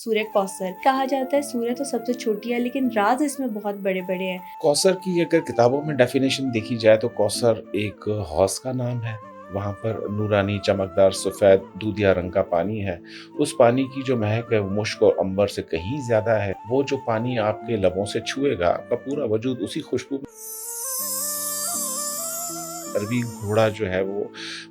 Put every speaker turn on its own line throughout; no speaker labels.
سورہ کوثر کہا جاتا ہے سورہ تو سب سے چھوٹی ہے لیکن راز اس میں بہت بڑے بڑے ہیں۔
کوثر کی اگر کتابوں میں ڈیفینیشن دیکھی جائے تو کوثر ایک حوض کا نام ہے۔ وہاں پر نورانی چمکدار سفید دودھیا رنگ کا پانی ہے۔ اس پانی کی جو مہک ہے وہ مشک اور عنبر سے کہیں زیادہ ہے۔ وہ جو پانی آپ کے لبوں سے چھوئے گا آپ کا پورا وجود اسی خوشبو میں۔ عربی گھوڑا جو ہے وہ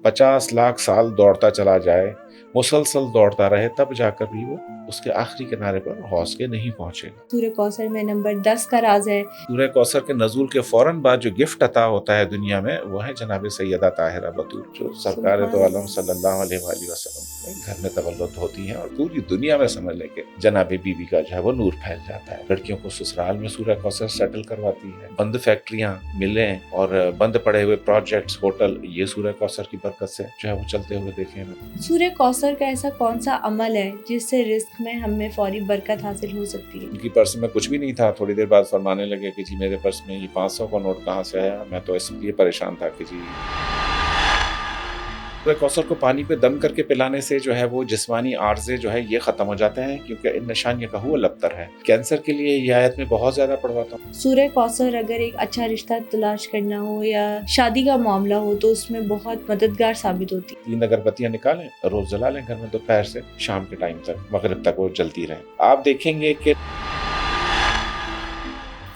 50 لاکھ سال دوڑتا چلا جائے، مسلسل دوڑتا رہے، تب جا کر بھی وہ اس کے آخری کنارے پر حوض کے نہیں پہنچے گا۔
سورہ کوثر میں نمبر 10 کا راز ہے۔
سورہ کوثر کے نزول کے فوراً بعد جو گفٹ عطا ہوتا ہے دنیا میں وہ ہے جناب سیدہ طاہرہ بطول، جو سرکار دو عالم صلی اللہ علیہ وآلہ وسلم کے گھر میں تولد ہوتی ہیں اور پوری دنیا میں سمجھ لیں کہ جناب بی بی کا جو ہے وہ نور پھیل جاتا ہے۔ لڑکیوں کو سسرال میں سورہ کوثر سیٹل کرواتی ہے۔ بند فیکٹریاں، ملیں اور بند پڑے ہوئے پروجیکٹس، ہوٹل، یہ سورہ کوثر کی برکت سے جو ہے وہ چلتے ہوئے دیکھے ہیں۔
سورہ کوثر کا ایسا کون سا عمل ہے جس سے رزق میں ہمیں فوری برکت حاصل ہو سکتی ہے؟
ان کی پرس میں کچھ بھی نہیں تھا، تھوڑی دیر بعد فرمانے لگے کہ جی میرے پرس میں یہ 500 کا نوٹ کہاں سے آیا؟ میں تو اس لیے پریشان تھا کہ جی سورہ کوثر کو پانی پہ دم کر کے پلانے سے جو ہے وہ جسمانی عارضے جو ہے یہ ختم ہو جاتے ہیں، کیونکہ ان نشانیوں کا ہوا لبتر ہے۔ کینسر کے لیے یہ آیت میں بہت زیادہ پڑھواتا ہوں۔
سورہ کوثر اگر ایک اچھا رشتہ تلاش کرنا ہو یا شادی کا معاملہ ہو تو اس میں بہت مددگار ثابت ہوتی ہے۔
3 اگربتیاں نکالیں، روز جلا لیں گھر میں، دوپہر سے شام کے ٹائم تک، مغرب تک وہ جلتی رہیں۔ آپ دیکھیں گے کہ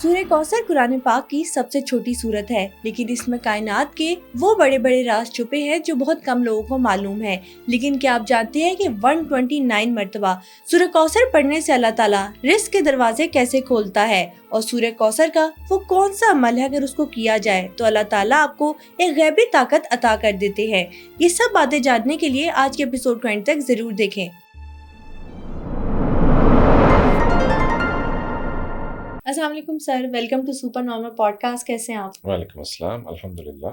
سورہ کوثر قرآن پاک کی سب سے چھوٹی سورت ہے، لیکن اس میں کائنات کے وہ بڑے بڑے راز چھپے ہیں جو بہت کم لوگوں کو معلوم ہے۔ لیکن کیا آپ جانتے ہیں کہ 129 مرتبہ سورہ کوثر پڑھنے سے اللہ تعالیٰ رزق کے دروازے کیسے کھولتا ہے، اور سورہ کوثر کا وہ کون سا عمل ہے اگر اس کو کیا جائے تو اللہ تعالیٰ آپ کو ایک غیبی طاقت عطا کر دیتے ہیں۔ یہ سب باتیں جاننے کے لیے آج کے ایپیسوڈ کو اینڈ تک ضرور دیکھیں۔ السلام علیکم sir, welcome to super normal podcast. کیسے ہیں آپ؟
وعلیکم السلام، الحمدللہ۔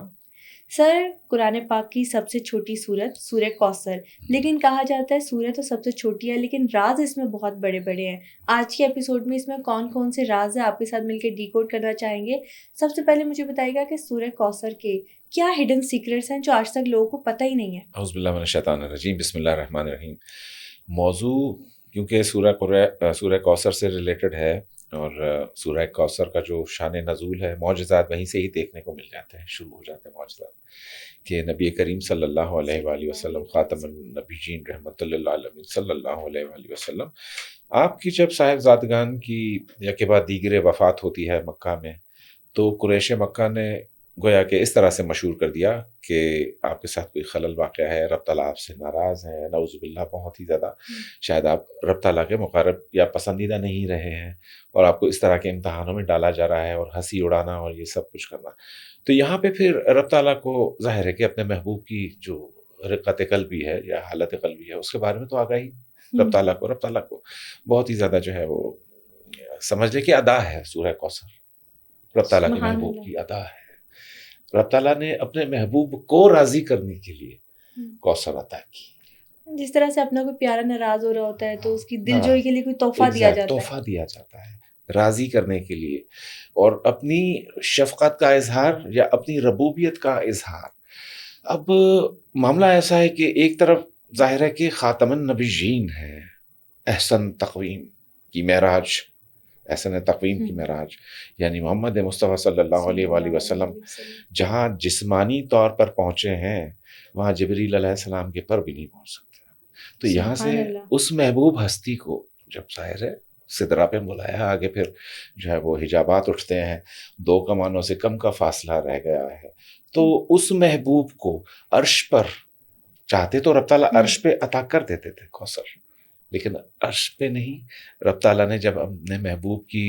سر، قرآن پاک کی سب سے چھوٹی سورت سورہ کوثر، لیکن کہا جاتا ہے سورہ تو سب سے چھوٹی ہے لیکن راز اس میں بہت بڑے بڑے ہیں۔ آج کے ایپیسوڈ میں اس میں کون کون سے راز ہیں آپ کے ساتھ مل کے ڈیکوڈ کرنا چاہیں گے۔ سب سے پہلے مجھے بتائیے گا کہ سورہ کوثر کے کیا ہڈن سیکرٹس ہیں جو آج تک لوگوں کو پتہ ہی نہیں ہے۔
اعوذ باللہ من الشیطان الرجیم، بسم اللہ الرحمن الرحیم۔ موضوع کیونکہ سورہ کوثر سے ریلیٹڈ ہے اور سورہ کوثر کا جو شان نزول ہے، معجزات وہیں سے ہی دیکھنے کو مل جاتے ہیں، شروع ہو جاتے ہیں معجزات، کہ نبی کریم صلی اللہ علیہ وآلہ وسلم خاتم النبیین رحمۃ للعالمین صلی اللہ علیہ وآلہ وسلم، آپ کی جب صاحبزادگان کی یکے بعد دیگر وفات ہوتی ہے مکہ میں، تو قریش مکہ نے گویا کہ اس طرح سے مشہور کر دیا کہ آپ کے ساتھ کوئی خلل واقع ہے، رب تعالیٰ آپ سے ناراض ہے، نعوذ باللہ بہت ہی زیادہ، شاید آپ رب تعالیٰ کے مقرب یا پسندیدہ نہیں رہے ہیں اور آپ کو اس طرح کے امتحانوں میں ڈالا جا رہا ہے اور ہنسی اڑانا اور یہ سب کچھ کرنا۔ تو یہاں پہ پھر رب تعالیٰ کو ظاہر ہے کہ اپنے محبوب کی جو رقت قلبی ہے یا حالت قلبی ہے اس کے بارے میں تو آگاہی رب تعالیٰ کو بہت ہی زیادہ جو ہے وہ سمجھ لے کہ ادا ہے۔ سورہ کوثر رب تعالیٰ کے محبوب کی ادا ہے۔ رب تعالیٰ نے اپنے محبوب کو راضی کرنے کے لیے کوثر عطا کی۔
جس طرح سے اپنا کوئی پیارا ناراض ہو رہا ہوتا ہے تو اس کی دل جوئی کے لیے کوئی تحفہ دیا جاتا ہے،
تحفہ دیا جاتا ہے راضی کرنے کے لیے، اور اپنی شفقت کا اظہار یا اپنی ربوبیت کا اظہار۔ اب معاملہ ایسا ہے کہ ایک طرف ظاہر ہے کہ خاتم النبیین ہے، احسن تقویم کی معراج، احسن تقویم کی معراج، یعنی محمد مصطفیٰ صلی اللہ علیہ وآلہ وسلم جہاں جسمانی طور پر پہنچے ہیں وہاں جبریل علیہ السلام کے پر بھی نہیں پہنچ سکتے۔ تو یہاں سے اس محبوب ہستی کو جب ظاہر ہے سدرا پہ بلایا، آگے پھر جو ہے وہ حجابات اٹھتے ہیں، 2 کمانوں سے کم کا فاصلہ رہ گیا ہے، تو اس محبوب کو عرش پر چاہتے تو رب تعالیٰ عرش پہ عطا کر دیتے تھے کوثر، لیکن عرش پہ نہیں۔ رب تعالیٰ نے جب اپنے محبوب کی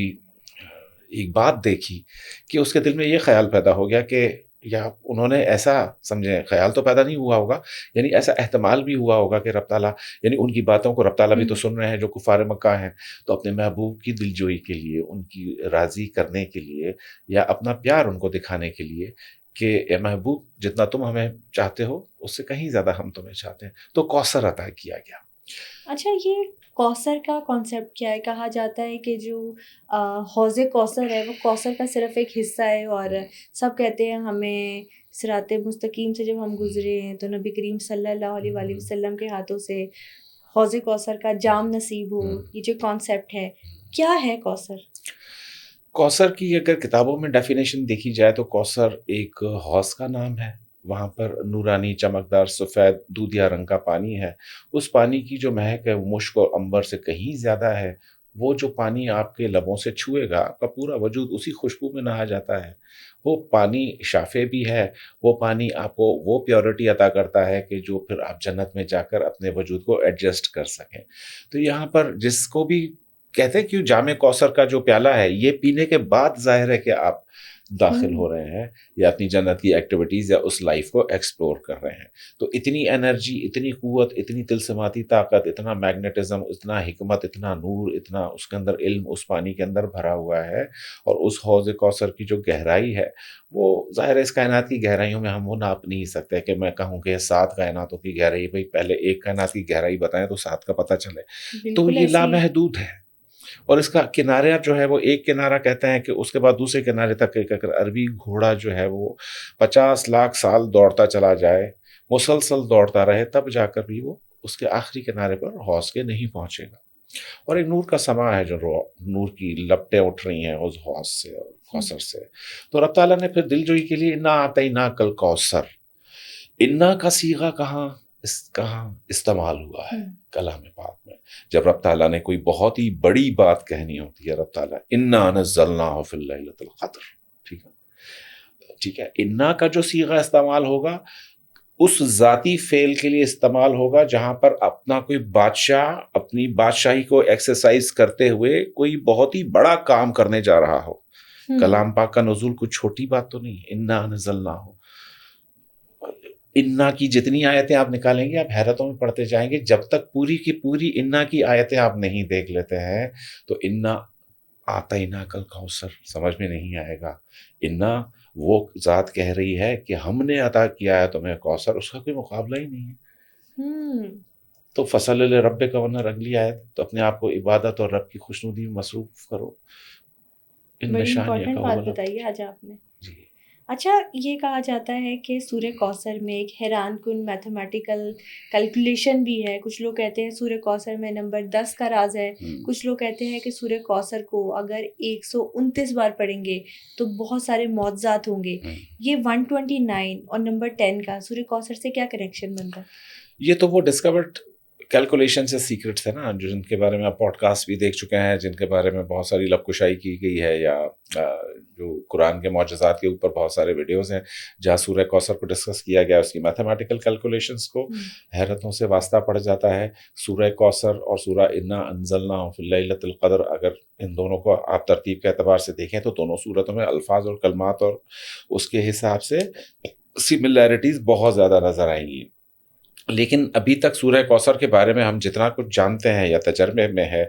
ایک بات دیکھی کہ اس کے دل میں یہ خیال پیدا ہو گیا کہ، یا انہوں نے ایسا سمجھے، خیال تو پیدا نہیں ہوا ہوگا، یعنی ایسا احتمال بھی ہوا ہوگا کہ رب تعالیٰ، یعنی ان کی باتوں کو رب تعالیٰ بھی تو سن رہے ہیں جو کفار مکہ ہیں، تو اپنے محبوب کی دلجوئی کے لیے، ان کی راضی کرنے کے لیے، یا اپنا پیار ان کو دکھانے کے لیے کہ اے محبوب جتنا تم ہمیں چاہتے ہو اس سے کہیں زیادہ ہم تمہیں چاہتے ہیں، تو کوثر عطا کیا گیا۔
اچھا، یہ کوثر کا کانسیپٹ کیا ہے؟ کہا جاتا ہے کہ جو حوض کوثر ہے وہ کوثر کا صرف ایک حصہ ہے، اور سب کہتے ہیں ہمیں صراط مستقیم سے جب ہم گزرے ہیں تو نبی کریم صلی اللہ علیہ وآلہ وسلم کے ہاتھوں سے حوض کوثر کا جام نصیب ہو، یہ جو کانسیپٹ ہے، کیا ہے کوثر؟
کوثر کی اگر کتابوں میں ڈیفینیشن دیکھی جائے تو کوثر ایک حوض کا نام ہے. وہاں پر نورانی چمکدار سفید دودھیا رنگ کا پانی ہے. اس پانی کی جو مہک ہے وہ مشک اور عنبر سے کہیں زیادہ ہے. وہ جو پانی آپ کے لبوں سے چھوئے گا، آپ کا پورا وجود اسی خوشبو میں نہا جاتا ہے. وہ پانی شافع بھی ہے. وہ پانی آپ کو وہ پیورٹی عطا کرتا ہے کہ جو پھر آپ جنت میں جا کر اپنے وجود کو ایڈجسٹ کر سکیں. تو یہاں پر جس کو بھی کہتے ہیں کہ جام کوثر کا جو پیالہ ہے، یہ پینے کے بعد ظاہر ہے کہ آپ داخل ہو رہے ہیں یا اپنی جنت کی ایکٹیویٹیز یا اس لائف کو ایکسپلور کر رہے ہیں. تو اتنی انرجی، اتنی قوت، اتنی تلسماتی طاقت، اتنا میگنیٹزم، اتنا حکمت، اتنا نور، اتنا اس کے اندر علم اس پانی کے اندر بھرا ہوا ہے. اور اس حوض کوثر کی جو گہرائی ہے وہ ظاہر ہے اس کائنات کی گہرائیوں میں ہم وہ ناپ نہیں سکتے کہ میں کہوں کہ 7 کائناتوں کی گہرائی. بھائی پہلے ایک کائنات کی گہرائی بتائیں تو 7 کا پتہ چلے. تو یہ لامحدود ہے. اور اس کا کنارہ جو ہے وہ ایک کنارہ کہتے ہیں کہ اس کے بعد دوسرے کنارے تک ایک اگر عربی گھوڑا جو ہے وہ 50 لاکھ سال دوڑتا چلا جائے، مسلسل دوڑتا رہے، تب جا کر بھی وہ اس کے آخری کنارے پر حوض کے نہیں پہنچے گا. اور ایک نور کا سما ہے جو نور کی لپٹیں اٹھ رہی ہیں اس حوض سے اور کوثر سے. تو رب تعالیٰ نے پھر دل جوئی کے لیے انا اعطیناک الکوثر، انا کا صیغہ کہاں استعمال ہوا ہے کلام پاک میں. جب رب تعالیٰ نے کوئی بہت ہی بڑی بات کہنی ہوتی ہے، رب تعالیٰ انا نزلناہ فی اللیلۃ القدر، ٹھیک ہے. انا کا جو صیغہ استعمال ہوگا اس ذاتی فعل کے لیے استعمال ہوگا جہاں پر اپنا کوئی بادشاہ اپنی بادشاہی کو ایکسرسائز کرتے ہوئے کوئی بہت ہی بڑا کام کرنے جا رہا ہو. کلام پاک کا نزول کوئی چھوٹی بات تو نہیں. انا نزلناہ، انا کی جتنی آیتیں آپ نکالیں گے آپ حیرتوں میں پڑھتے جائیں گے. جب تک پوری کی پوری انا کی آیتیں آپ نہیں دیکھ لیتے ہیں تو انا اعطیناک الکوثر سمجھ میں نہیں آئے گا. انا وہ ذات کہہ رہی ہے کہ ہم نے عطا کیا ہے تمہیں کوثر، اس کا کوئی مقابلہ ہی نہیں ہے. تو فصل لربک، ورنہ اگلی آیت تو اپنے آپ کو عبادت اور رب کی خوشنودی میں مصروف کرو.
بڑی امپورٹنٹ بات بتائی آج آپ نے.
جی.
اچھا، یہ کہا جاتا ہے کہ سورہ کوثر میں ایک حیران کن میتھمیٹیکل کیلکولیشن بھی ہے. کچھ لوگ کہتے ہیں سورہ کوثر میں نمبر 10 کا راز ہے. کچھ لوگ کہتے ہیں کہ سورہ کوثر کو اگر 129 بار پڑھیں گے تو بہت سارے معجزات ہوں گے. یہ 129 اور نمبر 10 کا سورہ کوثر سے کیا کنیکشن بنتا ہے؟
یہ تو وہ ڈسکورڈ کیلکولیشن سے سیکرٹس ہے نا، جن کے بارے میں آپ پوڈ کاسٹ بھی دیکھ چکے ہیں، جن کے بارے میں بہت ساری لب کشائی کی گئی ہے، یا جو قرآن کے معجزات کے اوپر بہت سارے ویڈیوز ہیں جہاں سورہ کوثر کو ڈسکس کیا گیا، اس کی میتھمیٹیکل کیلکولیشنز کو. حیرتوں سے واسطہ پڑ جاتا ہے. سورہ کوثر اور سورہ انا انزلناہ فی اللیلۃ القدر، اگر ان دونوں کو آپ ترتیب کے اعتبار سے دیکھیں تو دونوں صورتوں میں الفاظ اور کلمات اور اس کے حساب سے سملیرٹیز بہت زیادہ نظر آئیں گی. لیکن ابھی تک سورہ کوثر کے بارے میں ہم جتنا کچھ جانتے ہیں یا تجربے میں ہے،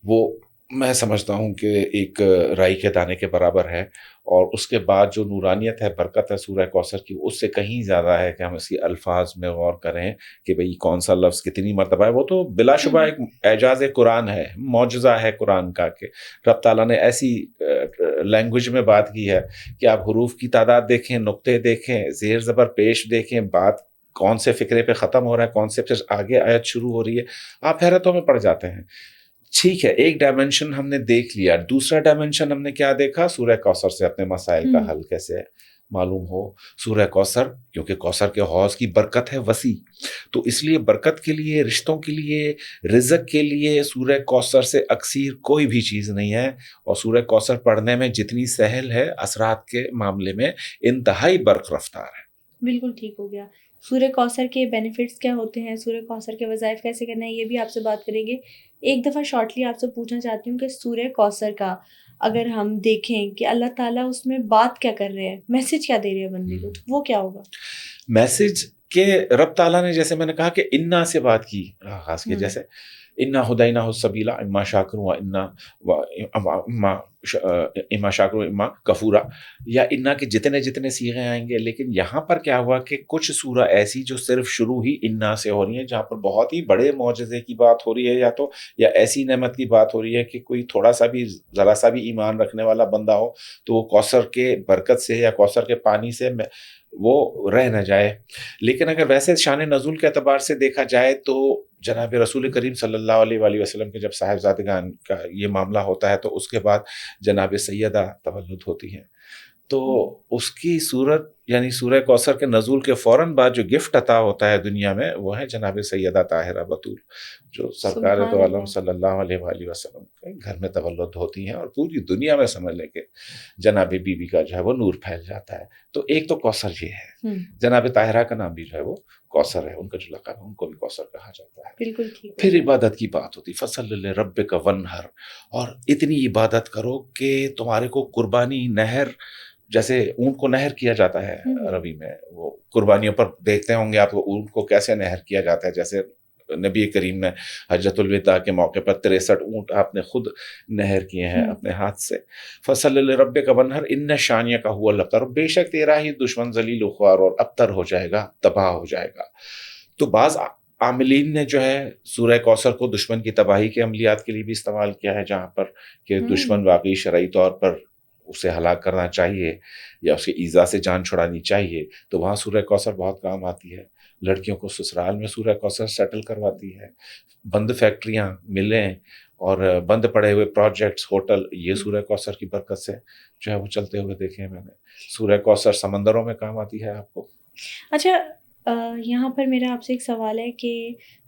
وہ میں سمجھتا ہوں کہ ایک رائی کے دانے کے برابر ہے. اور اس کے بعد جو نورانیت ہے، برکت ہے سورہ کوثر کی، اس سے کہیں زیادہ ہے کہ ہم اس کی الفاظ میں غور کریں کہ بھئی کون سا لفظ کتنی مرتبہ ہے. وہ تو بلا شبہ ایک اعجاز قرآن ہے، معجزہ ہے قرآن کا کہ رب تعالیٰ نے ایسی لینگویج میں بات کی ہے کہ آپ حروف کی تعداد دیکھیں، نقطے دیکھیں، زیر زبر پیش دیکھیں، بات کون سے فقرے پہ ختم ہو رہا ہے، کون سے پھر آگے آیت شروع ہو رہی ہے، آپ حیرتوں میں پڑ جاتے ہیں. ٹھیک ہے، ایک ڈائمنشن ہم نے دیکھ لیا. دوسرا ڈائمنشن ہم نے کیا دیکھا؟ سورہ کوثر سے اپنے مسائل کا حل کیسے معلوم ہو. سورہ کوثر، کیونکہ کوثر کے حوض کی برکت ہے وسیع، تو اس لیے برکت کے لیے، رشتوں کے لیے، رزق کے لیے سورہ کوثر سے اکثیر کوئی بھی چیز نہیں ہے. اور سورہ کوثر پڑھنے میں جتنی سہل ہے، اثرات کے معاملے میں انتہائی برق رفتار ہے.
بالکل ٹھیک ہو گیا. سورہ کوثر کے بینیفٹس کیا ہوتے ہیں، سورہ کوثر کے وظائف کیسے کرنا ہے، یہ بھی آپ سے بات کریں گے. ایک دفعہ شارٹلی آپ سے پوچھنا چاہتی ہوں کہ سورہ کوثر کا اگر ہم دیکھیں کہ اللہ تعالیٰ اس میں بات کیا کر رہے ہیں، میسج کیا دے رہے ہیں بندے کو، تو وہ کیا ہوگا؟
میسج کہ رب تعالیٰ نے، جیسے میں نے کہا کہ انا سے بات کی، خاص کے جیسے انا ہدیناہ السبیل اما شاکر و اما شاکر و اما کفورا، یا انا کے جتنے جتنے صیغے آئیں گے. لیکن یہاں پر کیا ہوا کہ کچھ سورہ ایسی جو صرف شروع ہی انا سے ہو رہی ہیں، جہاں پر بہت ہی بڑے معجزے کی بات ہو رہی ہے، یا ایسی نعمت کی بات ہو رہی ہے کہ کوئی تھوڑا سا بھی، ذرا سا بھی ایمان رکھنے والا بندہ ہو تو وہ کوثر کے برکت سے یا کوثر کے پانی سے وہ رہ نہ جائے. لیکن اگر ویسے شان نزول کے اعتبار سے دیکھا جائے تو جناب رسول کریم صلی اللہ علیہ وآلہ وسلم کے جب صاحبزادگان کا یہ معاملہ ہوتا ہے تو اس کے بعد جناب سیدہ تولد ہوتی ہے، تو اس کی صورت یعنی سورہ کوثر کے نزول کے فوراً بعد جو گفٹ عطا ہوتا ہے دنیا میں وہ ہے جناب سیدہ طاہرہ بطول، جو سرکار تو عالم صلی اللہ علیہ وآلہ وسلم کے گھر میں تولد ہوتی ہیں، اور پوری دنیا میں سمجھ لیں کہ جناب بی بی کا جو ہے وہ نور پھیل جاتا ہے۔ تو ایک تو کوثر یہ ہے، جناب طاہرہ کا نام بھی جو ہے وہ کوثر ہے، ان کا جو لقب ہے ان کو بھی کوثر کہا جاتا ہے۔
بالکل ٹھیک۔
پھر عبادت کی بات ہوتی، فصل لربک ونہر، اور اتنی عبادت کرو کہ تمہارے کو قربانی نہر، جیسے اونٹ کو نہر کیا جاتا ہے عربی میں، وہ قربانیوں پر دیکھتے ہوں گے آپ اونٹ کو کیسے نہر کیا جاتا ہے، جیسے نبی کریم نے حجۃ الوداع کے موقع پر 63 اونٹ آپ نے خود نہر کیے ہیں اپنے ہاتھ سے۔ فصل لربک ونہر ان شانیک هو الابتر، بے شک تیرا ہی دشمن ذلیل و خوار اور ابتر ہو جائے گا، تباہ ہو جائے گا۔ تو بعض عاملین نے جو ہے سورہ کوثر کو دشمن کی تباہی کے عملیات کے لیے بھی استعمال کیا ہے، جہاں پر کہ دشمن واقعی شرعی طور پر اسے ہلاک کرنا چاہیے یا اس کی ایذا سے جان چھڑانی چاہیے، تو وہاں سورہ کوثر بہت کام آتی ہے۔ لڑکیوں کو سسرال میں سورہ کوثر سیٹل کرواتی ہے، بند فیکٹریاں، ملیں اور بند پڑے ہوئے پروجیکٹس، ہوٹل، یہ سورہ کوثر کی برکت سے جو ہے وہ چلتے ہوئے دیکھے ہیں میں نے۔ سورہ کوثر سمندروں میں کام آتی ہے آپ کو۔
اچھا، یہاں پر میرا آپ سے ایک سوال ہے کہ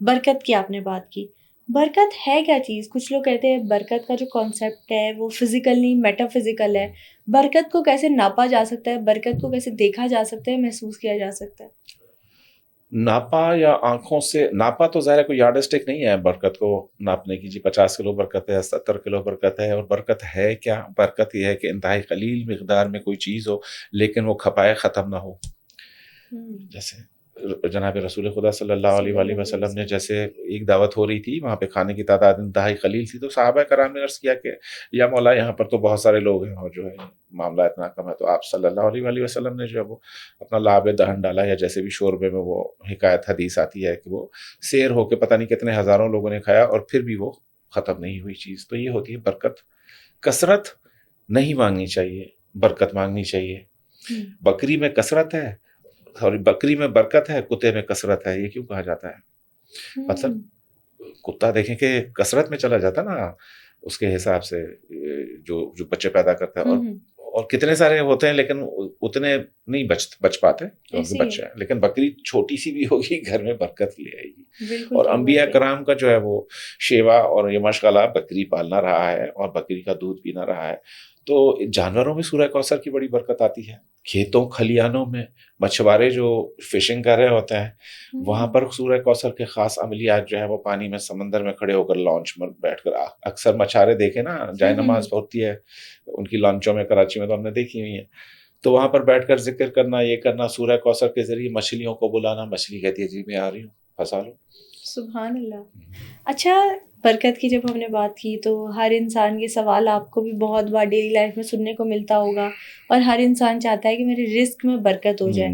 برکت کی آپ نے بات کی، برکت ہے کیا چیز؟ کچھ لوگ کہتے ہیں برکت کا جو کانسیپٹ ہے وہ فزیکل نہیں میٹا فزیکل ہے، برکت کو کیسے ناپا جا سکتا ہے، برکت کو کیسے دیکھا جا سکتا ہے، محسوس کیا جا سکتا ہے؟
ناپا یا آنکھوں سے ناپا تو ظاہر ہے کوئی یارڈ اسٹک نہیں ہے برکت کو ناپنے کی، جی 50 کلو برکت ہے، 70 کلو برکت ہے۔ اور برکت ہے کیا؟ برکت یہ ہے کہ انتہائی قلیل مقدار میں کوئی چیز ہو لیکن وہ کھپائے ختم نہ ہو۔ جیسے جناب رسول خدا صلی اللہ علیہ وآلہ وسلم نے جیسے ایک دعوت ہو رہی تھی، وہاں پہ کھانے کی تعداد انتہائی قلیل تھی، تو صحابہ کرام نے عرض کیا کہ یا مولا یہاں پر تو بہت سارے لوگ ہیں اور جو ہے معاملہ اتنا کم ہے، تو آپ صلی اللہ علیہ وآلہ وسلم نے جو ہے وہ اپنا لعاب دہن ڈالا، یا جیسے بھی شوربے میں وہ حکایت حدیث آتی ہے کہ وہ سیر ہو کے پتہ نہیں کتنے ہزاروں لوگوں نے کھایا اور پھر بھی وہ ختم نہیں ہوئی چیز۔ تو یہ ہوتی ہے برکت۔ کثرت نہیں مانگنی چاہیے، برکت مانگنی چاہیے۔ بکری میں کثرت ہے، سوری بکری میں برکت ہے، کتے میں کثرت ہے، یہ کیوں کہا جاتا ہے؟ مطلب کتا دیکھیں کہ کثرت میں چلا جاتا نا اس کے حساب سے، جو بچے پیدا کرتا ہے، اور کتنے سارے ہوتے ہیں لیکن اتنے نہیں بچ پاتے بچے ہیں، لیکن بکری چھوٹی سی بھی ہوگی گھر میں برکت لے آئے گی۔ اور انبیاء کرام کا جو ہے وہ شیوا اور یہ مشغلہ بکری پالنا رہا ہے اور بکری کا دودھ پینا رہا ہے۔ تو جانوروں میں سورہ کوثر کی بڑی برکت آتی ہے۔ کھیتوں کھلیانوں میں مچھوارے جو فشنگ کر رہے ہوتے ہیں، وہاں پر سورہ کوثر کے خاص عملیات جو ہے وہ پانی میں سمندر میں کھڑے ہو کر لانچ میں بیٹھ کر، اکثر مچھارے دیکھے نا جائے نماز ہوتی ہے ان کی لانچوں میں، کراچی میں تو ہم نے دیکھی ہوئی ہیں، تو وہاں پر بیٹھ کر ذکر کرنا، یہ کرنا، سورہ کوثر کے ذریعے مچھلیوں کو بلانا، مچھلی کہتی ہے جی میں آ رہی ہوں، پھنسا لو۔
سبحان اللہ۔ اچھا، برکت کی جب ہم نے بات کی تو ہر انسان کے سوال آپ کو بھی بہت بار ڈیلی لائف میں سننے کو ملتا ہوگا، اور ہر انسان چاہتا ہے کہ میرے رزق میں برکت ہو جائے۔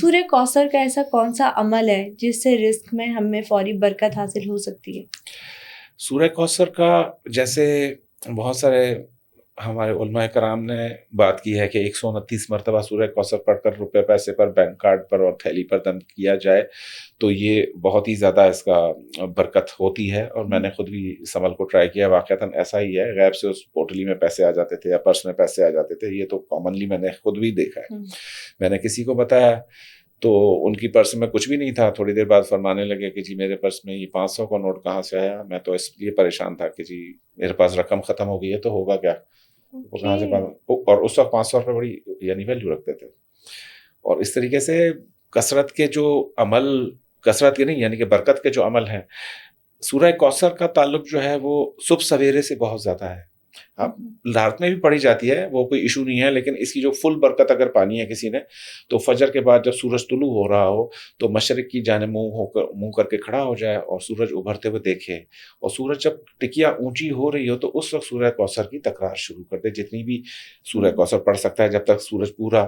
سورہ کوثر کا ایسا کون سا عمل ہے جس سے رزق میں ہمیں فوری برکت حاصل ہو سکتی ہے؟
سورہ کوثر کا جیسے بہت سارے ہمارے علماء کرام نے بات کی ہے کہ 129 مرتبہ سورہ کوثر پڑھ کر روپے پیسے پر، بینک کارڈ پر اور تھیلی پر دم کیا جائے تو یہ بہت ہی زیادہ اس کا برکت ہوتی ہے۔ اور میں نے خود بھی اس عمل کو ٹرائی کیا، واقعتاً ایسا ہی ہے، غیب سے اس پوٹلی میں پیسے آ جاتے تھے یا پرس میں پیسے آ جاتے تھے، یہ تو کامنلی میں نے خود بھی دیکھا ہے۔ میں نے کسی کو بتایا تو ان کی پرس میں کچھ بھی نہیں تھا، تھوڑی دیر بعد فرمانے لگے کہ جی میرے پرس میں یہ 500 کا نوٹ کہاں سے آیا؟ میں تو اس لیے پریشان تھا کہ جی میرے پاس رقم ختم ہو گئی ہے تو ہوگا کیا، وہ کہاں سے اور اس وقت 500 روپے بڑی یعنی ویلیو رکھتے تھے۔ اور اس طریقے سے کثرت کے جو عمل، کثرت کے نہیں یعنی کہ برکت کے جو عمل ہیں، سورہ کوثر کا تعلق جو ہے وہ صبح سویرے سے بہت زیادہ ہے۔ رات میں بھی پڑھی جاتی ہے، وہ کوئی ایشو نہیں ہے، لیکن اس کی جو فل برکت اگر پانی ہے کسی نے تو فجر کے بعد جب سورج طلوع ہو رہا ہو تو مشرق کی جانب منہ کر کے کھڑا ہو جائے اور سورج ابھرتے ہوئے دیکھے، اور سورج جب ٹکیا اونچی ہو رہی ہو تو اس وقت سورہ کوثر کی تکرار شروع کر دے، جتنی بھی سورہ کوثر پڑھ سکتا ہے جب تک سورج پورا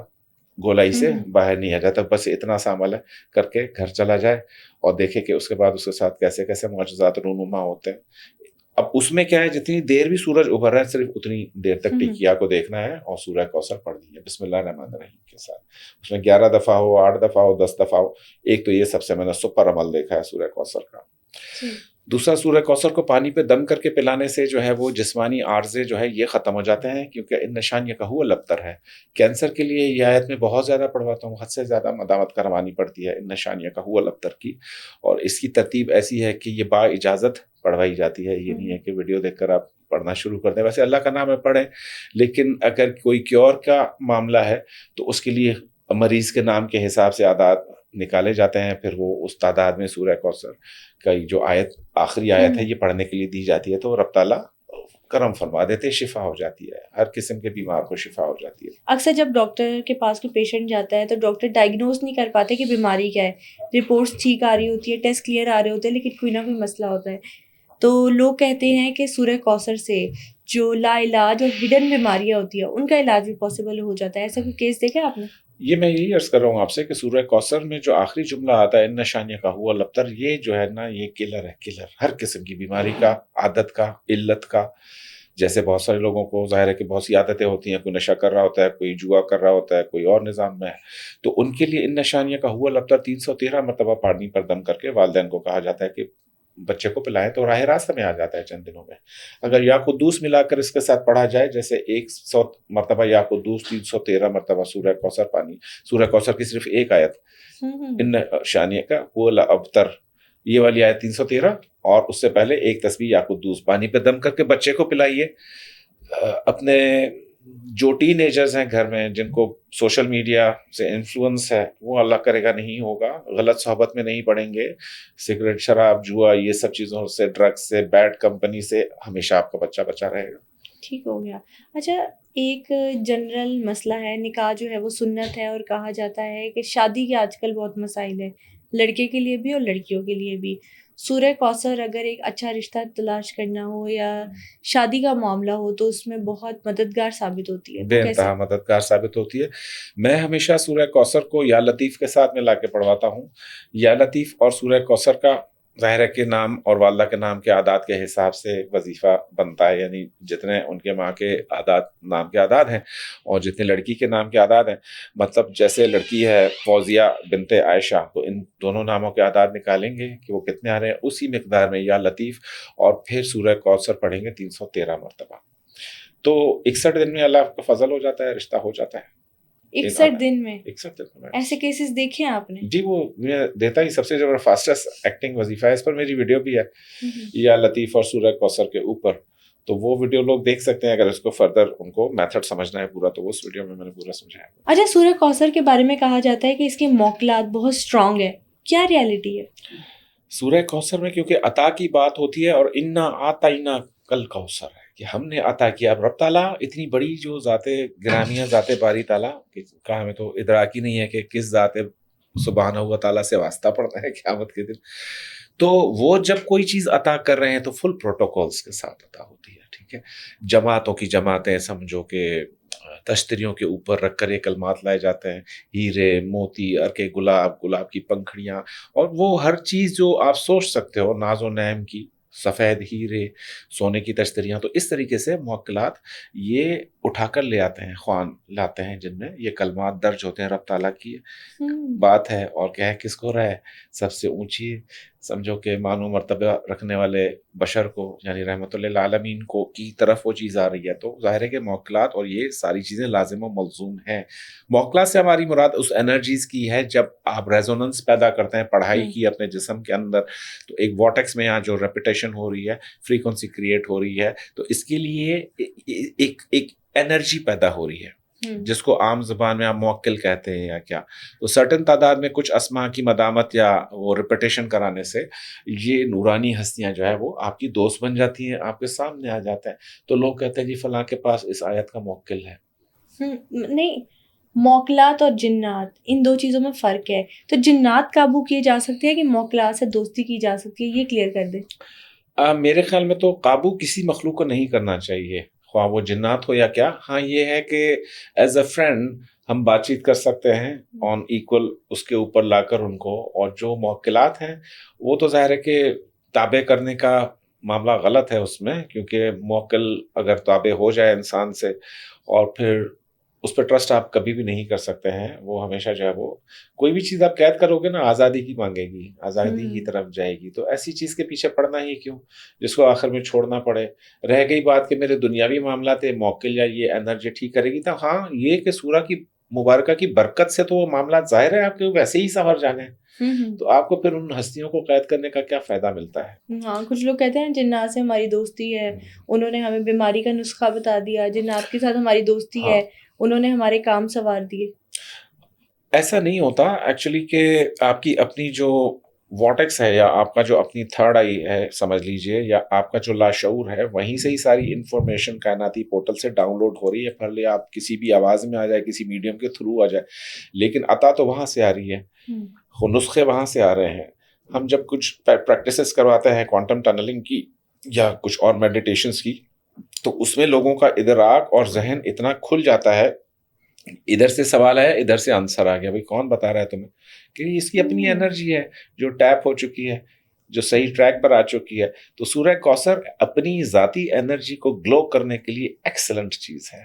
گولائی سے باہر نہیں آ جاتا، بس اتنا سا عمل ہے کر کے گھر چلا جائے اور دیکھے کہ اس کے بعد اس کے ساتھ کیسے کیسے معجزات رونما ہوتے ہیں۔ اب اس میں کیا ہے، جتنی دیر بھی سورج ابھر رہا ہے صرف اتنی دیر تک ٹکیا کو دیکھنا ہے اور سورہ کوثر پڑھنی ہے بسم اللہ الرحمن الرحیم کے ساتھ۔ اس میں 11 دفعہ ہو، 8 دفعہ ہو، 10 دفعہ ہو، ایک تو یہ سب سے میں نے سپر عمل دیکھا ہے سورہ کوثر کا۔ دوسرا سورہ کوثر کو پانی پہ دم کر کے پلانے سے جو ہے وہ جسمانی عارضے جو ہے یہ ختم ہو جاتے ہیں، کیونکہ ان نشانیہ کا ہوا الابتر ہے. کینسر کے لیے یہ آیت میں بہت زیادہ پڑھواتا ہوں، حد سے زیادہ مداوت کروانی پڑتی ہے ان نشانیہ کا ہوا الابتر کی، اور اس کی ترتیب ایسی ہے کہ یہ با اجازت پڑھوائی جاتی ہے. یہ نہیں ہے کہ ویڈیو دیکھ کر آپ پڑھنا شروع کر دیں. ویسے اللہ کا نام ہے پڑھیں، لیکن اگر کوئی کیور کا معاملہ ہے تو اس کے لیے مریض کے نام کے حساب سے اعداد نکالے جاتے ہیں، پھر وہ اس تعداد میں سورہ کوثر کا جو آیت آخری آیت ہے یہ پڑھنے کے لیے دی جاتی ہے، تو رب تعالیٰ کرم فرما دیتے، شفا ہو جاتی ہے، ہر قسم کے بیمار کو شفا ہو جاتی ہے.
اکثر جب ڈاکٹر کے پاس کوئی پیشنٹ جاتا ہے تو ڈاکٹر ڈائگنوز نہیں کر پاتے کہ بیماری کیا ہے، رپورٹس ٹھیک آ رہی ہوتی ہے، ٹیسٹ کلیئر آ رہے ہوتے ہیں، لیکن کوئی نہ کوئی مسئلہ ہوتا ہے. تو لوگ کہتے ہیں کہ سورہ کوثر سے جو لا علاج اور ہڈن بیماریاں ہوتی ہیں ان کا علاج بھی پاسبل ہو جاتا ہے. ایسا کوئی کیس دیکھا آپ نے؟
یہ میں یہی عرض کر رہا ہوں آپ سے کہ سورہ کوثر میں جو آخری جملہ آتا ہے ان نشانیہ کا ہوا الابتر، یہ جو ہے نا یہ کلر ہے، کلر ہر قسم کی بیماری کا، عادت کا، علت کا. جیسے بہت سارے لوگوں کو ظاہر ہے کہ بہت سی عادتیں ہوتی ہیں، کوئی نشہ کر رہا ہوتا ہے، کوئی جوا کر رہا ہوتا ہے، کوئی اور نظام میں ہے، تو ان کے لیے ان نشانیہ کا ہوا الابتر 313 مرتبہ پانی پر دم کر کے والدین کو کہا جاتا ہے کہ بچے کو پلائیں، تو راہ راستہ میں آ جاتا ہے چند دنوں میں. اگر یا قدوس ملا کر اس کے ساتھ پڑھا جائے، جیسے 100 مرتبہ یا قدوس، 313 مرتبہ سورہ کوثر پانی، سورہ کوثر کی صرف ایک آیت ان شانیہ کا ہوا الابتر، یہ والی آیت 313، اور اس سے پہلے ایک تسبیح یا قدوس پانی پہ دم کر کے بچے کو پلائیے. اپنے جو ٹین ایجرز ہیں گھر میں، جن کو سوشل میڈیا سے انفلوئنس ہے، وہ اللہ کرے گا نہیں ہوگا، غلط صحبت میں نہیں پڑیں گے، سگریٹ، شراب، جوا، یہ سب چیزوں سے، ڈرگس سے، بیڈ کمپنی سے ہمیشہ آپ کا بچہ بچا رہے گا.
ٹھیک ہو گیا. اچھا، ایک جنرل مسئلہ ہے، نکاح جو ہے وہ سنت ہے، اور کہا جاتا ہے کہ شادی کے آج کل بہت مسائل ہیں، لڑکے کے لیے بھی اور لڑکیوں کے لیے بھی. سورہ کوثر اگر ایک اچھا رشتہ تلاش کرنا ہو یا شادی کا معاملہ ہو تو اس میں بہت مددگار ثابت ہوتی ہے.
بے انتہا مددگار ثابت ہوتی ہے. میں ہمیشہ سورہ کوثر کو یا لطیف کے ساتھ میں لا کے پڑھواتا ہوں. یا لطیف اور سورہ کوثر کا ظاہر کے نام اور والدہ کے نام کے اعداد کے حساب سے وظیفہ بنتا ہے، یعنی جتنے ان کے ماں کے اعداد، نام کے اعداد ہیں، اور جتنے لڑکی کے نام کے اعداد ہیں، مطلب جیسے لڑکی ہے فوزیہ بنت عائشہ، تو ان دونوں ناموں کے اعداد نکالیں گے کہ وہ کتنے آ رہے ہیں، اسی مقدار میں یا لطیف اور پھر سورہ کوثر پڑھیں گے 313 مرتبہ. تو 61 دن میں اللہ کا فضل ہو جاتا ہے، رشتہ ہو جاتا ہے.
61 دن میں
61 دن میں
ایسے کیسز دیکھے ہیں آپ نے؟
جی، وہ میں دیتا ہی سب سے جو فاسٹسٹ ایکٹنگ وظیفہ ہے، اس پر میری ویڈیو بھی ہے یا لطیف اور سورہ کوثر کے اوپر، تو وہ ویڈیو لوگ دیکھ سکتے ہیں. اگر اس کو فردر ان کو میتھڈ سمجھنا ہے پورا، تو اس ویڈیو میں نے پورا سمجھایا.
اچھا، سورہ کوثر کے بارے میں کہا جاتا ہے کہ اس کے موکلات بہت اسٹرانگ ہے، کیا ریالٹی ہے؟
سورہ کوثر میں کیونکہ عطا کی بات ہوتی ہے، اور انا آتینا کل کوثر ہے کہ ہم نے عطا کیا. اب رب تعالیٰ اتنی بڑی جو ذات گرامیہ، ذات باری تعالیٰ کا ہمیں تو ادراک ہی نہیں ہے کہ کس ذات سبحانہ و تعالیٰ سے واسطہ پڑنا ہے قیامت کے دن. تو وہ جب کوئی چیز عطا کر رہے ہیں تو فل پروٹوکولز کے ساتھ عطا ہوتی ہے. ٹھیک ہے، جماعتوں کی جماعتیں سمجھو کہ تشتریوں کے اوپر رکھ کر یہ کلمات لائے جاتے ہیں، ہیرے، موتی، ارکے گلاب، گلاب کی پنکھڑیاں، اور وہ ہر چیز جو آپ سوچ سکتے ہو، ناز و نعم کی، سفید ہیرے، سونے کی تشتریاں. تو اس طریقے سے موکلات یہ اٹھا کر لے آتے ہیں، خوان لاتے ہیں، جن میں یہ کلمات درج ہوتے ہیں. رب تعالیٰ کی بات ہے، اور کیا ہے، کس کو رہے، سب سے اونچی سمجھو کہ معنو مرتبہ رکھنے والے بشر کو، یعنی رحمت للعالمین کو کی طرف وہ چیز آ رہی ہے. تو ظاہر ہے کہ موکلات اور یہ ساری چیزیں لازم و ملزوم ہیں. موکلات سے ہماری مراد اس انرجیز کی ہے جب آپ ریزوننس پیدا کرتے ہیں پڑھائی کی اپنے جسم کے اندر، تو ایک وارٹیکس میں یہاں جو ریپیٹیشن ہو رہی ہے، فریکوینسی کریٹ ہو رہی ہے، تو اس کے لیے ایک انرجی پیدا ہو رہی ہے، جس کو عام زبان میں آپ موکل کہتے ہیں یا کیا. تو سرٹن تعداد میں کچھ اسماء کی مدامت یا وہ ریپیٹیشن کرانے سے یہ نورانی ہستیاں جو ہے وہ آپ کی دوست بن جاتی ہیں، آپ کے سامنے آ جاتے ہیں. تو لوگ کہتے ہیں جی فلاں کے پاس اس آیت کا موکل ہے.
نہیں، موکلات اور جنات، ان دو چیزوں میں فرق ہے. تو جنات قابو کیے جا سکتے ہیں کہ موکلات سے دوستی کی جا سکتی ہے؟ یہ کلیئر کر دیں.
میرے خیال میں تو قابو کسی مخلوق کو نہیں کرنا چاہیے، خواہ وہ جنات ہو یا کیا. ہاں یہ ہے کہ ایز اے فرینڈ ہم بات چیت کر سکتے ہیں آن ایکول، اس کے اوپر لا کر ان کو. اور جو موکلات ہیں وہ تو ظاہر ہے کہ تابع کرنے کا معاملہ غلط ہے اس میں، کیونکہ موکل اگر تابع ہو جائے انسان سے اور پھر اس پہ ٹرسٹ آپ کبھی بھی نہیں کر سکتے ہیں. وہ ہمیشہ جو ہے وہ کوئی بھی چیز آپ قید کرو گے نا آزادی کی مانگے گی, آزادی کی طرف جائے گی. تو ایسی چیز کے پیچھے پڑنا ہی کیوں جس کو آخر میں چھوڑنا پڑے. رہ گئی بات کہ میرے دنیاوی معاملات موکل یا یہ انرجی ٹھیک کرے گی, تو ہاں یہ کہ سورہ کی مبارکہ کی برکت سے تو وہ معاملات ظاہر ہے آپ کے ویسے ہی سنور جانے ہیں. تو آپ کو پھر ان ہستیوں کو قید کرنے کا کیا فائدہ ملتا ہے؟
ہاں, کچھ لوگ کہتے ہیں جنات سے ہماری دوستی ہے, انہوں نے ہمیں بیماری کا نسخہ بتا دیا. جنات کے ساتھ ہماری دوستی ہے, انہوں نے ہمارے کام سنوار دیے.
ایسا نہیں ہوتا ایکچولی کہ آپ کی اپنی جو واٹیکس ہے یا آپ کا جو اپنی تھرڈ آئی ہے سمجھ لیجئے, یا آپ کا جو لاشعور ہے, وہیں سے ہی ساری انفارمیشن کائناتی پورٹل سے ڈاؤن لوڈ ہو رہی ہے. پڑھ لے آپ کسی بھی آواز میں آ جائے, کسی میڈیم کے تھرو آ جائے, لیکن عطا تو وہاں سے آ رہی ہے, نسخے وہاں سے آ رہے ہیں. ہم جب کچھ پریکٹسز کرواتے ہیں کوانٹم ٹنلنگ کی یا کچھ اور میڈیٹیشنز کی, تو اس میں لوگوں کا ادراک اور ذہن اتنا کھل جاتا ہے, ادھر سے سوال آیا ادھر سے آنسر آ گیا. بھائی کون بتا رہا ہے تمہیں کہ اس کی اپنی انرجی ہے جو ٹیپ ہو چکی ہے, جو صحیح ٹریک پر آ چکی ہے. تو سورہ کوثر اپنی ذاتی انرجی کو گلو کرنے کے لیے ایکسلنٹ چیز ہے.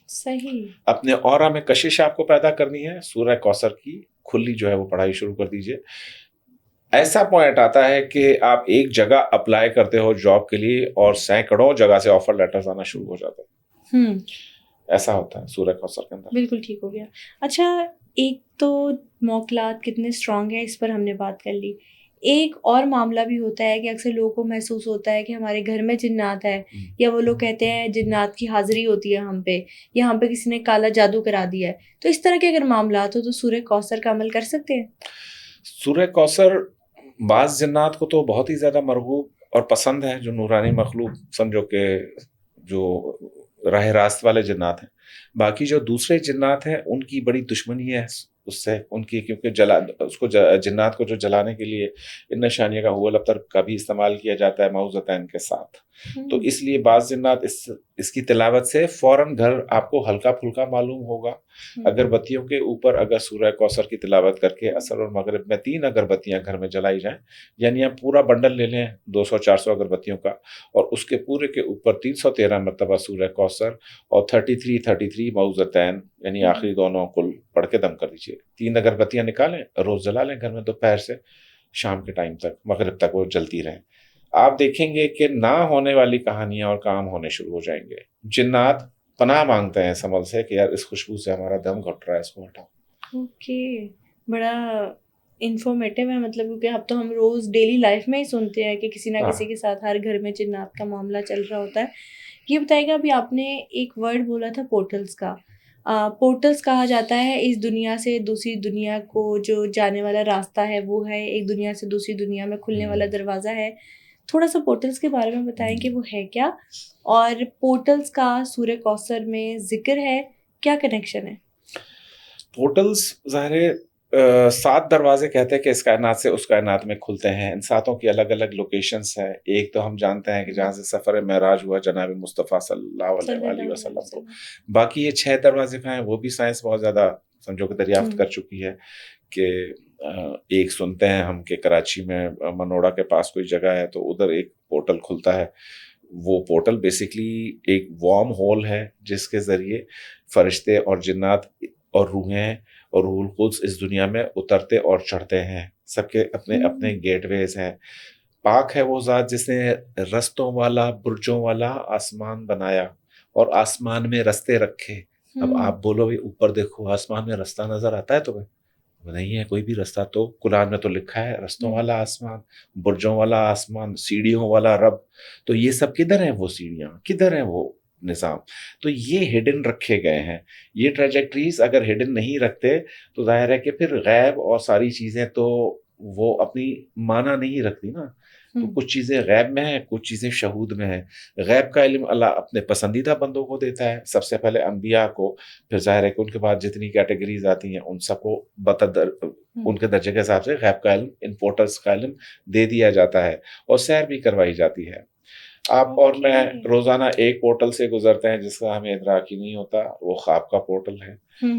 صحیح.
اپنے اورا میں کشش آپ کو پیدا کرنی ہے, سورہ کوثر کی کھلی جو ہے وہ پڑھائی شروع کر دیجئے. ایسا پوائنٹ آتا ہے کہ آپ ایک جگہ اپلائی کرتے ہو جاب کے لیے اور سینکڑوں جگہ سے آفر لیٹرز آنا شروع ہو جاتے ہیں. ایسا ہوتا ہے سورہ کوثر کے اندر.
بالکل ٹھیک ہو گیا. اچھا, ایک تو موکلات کتنے اسٹرانگ ہیں اس پر ہم نے بات کر لی. ایک اور معاملہ بھی ہوتا ہے کہ اکثر لوگوں کو محسوس ہوتا ہے کہ ہمارے گھر میں جنات ہے, یا وہ لوگ کہتے ہیں جنات کی حاضری ہوتی ہے ہم پہ, یا ہم پہ کسی نے کالا جادو کرا دیا ہے. تو اس طرح کے اگر معاملات ہو تو سورہ کوثر کا عمل کر سکتے ہیں.
سورہ کوثر بعض جنات کو تو بہت ہی زیادہ مرغوب اور پسند ہے, جو نورانی مخلوق سمجھو کہ جو راہ راست والے جنات ہیں. باقی جو دوسرے جنات ہیں ان کی بڑی دشمنی ہے اس سے, ان کی کیونکہ اس کو جنات کو جو جلانے کے لیے ان نشانیہ کا حول ابتر کا بھی استعمال کیا جاتا ہے معوذتین کے ساتھ. تو اس لیے بعض جنات اس کی تلاوت سے فوراً گھر آپ کو ہلکا پھلکا معلوم ہوگا. اگربتیوں کے اوپر اگر سورہ کوثر کی تلاوت کر کے عصر اور مغرب میں 3 اگربتیاں گھر میں جلائی جائیں, یعنی آپ پورا بنڈل لے لیں 200-400 اگربتیوں کا, اور اس کے پورے کے اوپر 313 مرتبہ سورہ کوثر اور 33 معوذتین یعنی آخری دونوں کل پڑھ کے دم کر دیجیے. 3 اگربتیاں نکالیں, روز جلا لیں گھر میں, دوپہر سے شام کے ٹائم تک, مغرب تک وہ جلتی رہیں. آپ دیکھیں گے کہ نہ ہونے والی کہانیاں اور کام ہونے شروع ہو جائیں گے. جنات پناہ مانگتے ہیں سنبھل سے کہ یار اس خوشبو سے ہمارا دم گھٹ رہا ہے, اس کو ہٹاؤ.
اوکے, بڑا انفارمیٹیو ہے. مطلب کیونکہ اب تو ہم روز ڈیلی لائف میں ہی سنتے ہیں کہ کسی نہ کسی کے ساتھ ہر گھر میں جنات کا معاملہ چل رہا ہوتا ہے. یہ بتائے گا, ابھی آپ نے ایک ورڈ بولا تھا پورٹلز کا. پورٹلز کہا جاتا ہے اس دنیا سے دوسری دنیا کو جو جانے والا راستہ ہے, وہ ہے ایک دنیا سے دوسری دنیا میں کھلنے والا دروازہ ہے. تھوڑا سا پورٹلز کے بارے میں بتائیں کہ وہ ہے کیا, اور پورٹلز کا سورہ کوثر میں ذکر ہے, کیا کنیکشن ہے؟
پورٹلز ظاہر 7 دروازے کہتے ہیں کہ اس کائنات سے اس کائنات میں کھلتے ہیں. ان 7 کی الگ الگ لوکیشنز ہیں. ایک تو ہم جانتے ہیں کہ جہاں سے سفر معراج ہوا جناب مصطفیٰ صلی اللہ علیہ وسلم کو. باقی یہ 6 دروازے کہاں ہیں وہ بھی سائنس بہت زیادہ سمجھو کہ دریافت کر چکی ہے. کہ ایک سنتے ہیں ہم کہ کراچی میں منوڑا کے پاس کوئی جگہ ہے تو ادھر ایک پورٹل کھلتا ہے. وہ پورٹل بیسکلی ایک وارم ہول ہے جس کے ذریعے فرشتے اور جنات اور روحیں اور روح القدس اس دنیا میں اترتے اور چڑھتے ہیں. سب کے اپنے اپنے گیٹ ویز ہیں. پاک ہے وہ ذات جس نے رستوں والا برجوں والا آسمان بنایا اور آسمان میں رستے رکھے. اب آپ بولو بھی اوپر دیکھو آسمان میں رستہ نظر آتا ہے تمہیں؟ نہیں ہے کوئی بھی رستہ. تو قرآن میں تو لکھا ہے رستوں والا آسمان, برجوں والا آسمان, سیڑھیوں والا رب. تو یہ سب کدھر ہیں وہ سیڑھیاں, کدھر ہیں وہ نظام؟ تو یہ ہڈن رکھے گئے ہیں. یہ ٹریجیکٹریز اگر ہڈن نہیں رکھتے تو ظاہر ہے کہ پھر غیب اور ساری چیزیں تو وہ اپنی معنی نہیں رکھتی نا. تو کچھ چیزیں غیب میں ہیں, کچھ چیزیں شہود میں ہیں. غیب کا علم اللہ اپنے پسندیدہ بندوں کو دیتا ہے, سب سے پہلے انبیاء کو, پھر ظاہر ہے کہ ان کے بعد جتنی کیٹیگریز آتی ہیں ان سب کو ان کے درجے کے حساب سے غیب کا علم, ان پورٹلز کا علم دے دیا جاتا ہے اور سیر بھی کروائی جاتی ہے. آپ اور میں روزانہ ایک پورٹل سے گزرتے ہیں جس کا ہمیں ادراک ہی نہیں ہوتا. وہ خواب کا پورٹل ہے.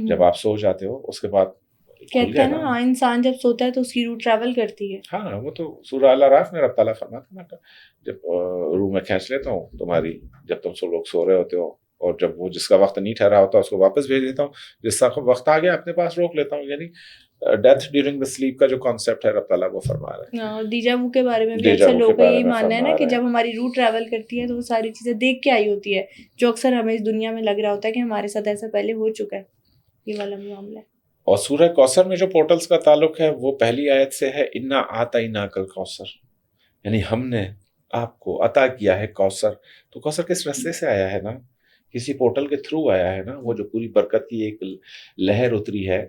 جب آپ سو جاتے ہو اس کے بعد
کہتے ہیں نا انسان جب سوتا ہے تو اس کی روح ٹریول کرتی ہے.
ہاں وہ تو سورہ الاعراف میں رب تعالیٰ فرماتا ہے جب روح میں کھینچ لیتا ہوں تمہاری, جب تم سب لوگ سو رہے ہوتے ہو اور جب وہ جس کا وقت نہیں ٹھہرا ہوتا اس کو واپس بھیج دیتا ہوں، جس کا وقت آ گیا اپنے پاس روک لیتا ہوں. یعنی ڈیتھ ڈیورنگ دا سلیپ کا جو کانسیپٹ ہے رب تعالیٰ وہ فرما رہے ہیں.
اور دیجا وو کے بارے میں بھی
ڈیجا
اکثر
وو کے
لوگوں کا
بارے
یہی
میں
ماننا ہے نا
فرما
کہ
رہے ہیں.
جب ہماری روح ٹریول کرتی ہے تو وہ ساری چیزیں دیکھ کے آئی ہوتی ہے، جو اکثر ہمیں اس دنیا میں لگ رہا ہوتا ہے کہ ہمارے ساتھ ایسا پہلے ہو چکا ہے. یہ والا بھی معاملہ ہے.
اور سورہ کوثر میں جو پورٹلز کا تعلق ہے وہ پہلی آیت سے ہے، انا آتیناک الکوثر، یعنی ہم نے آپ کو عطا کیا ہے کوثر. تو کوثر کس رستے سے آیا ہے نا، کسی پورٹل کے تھرو آیا ہے نا. وہ جو پوری برکت کی ایک لہر اتری ہے،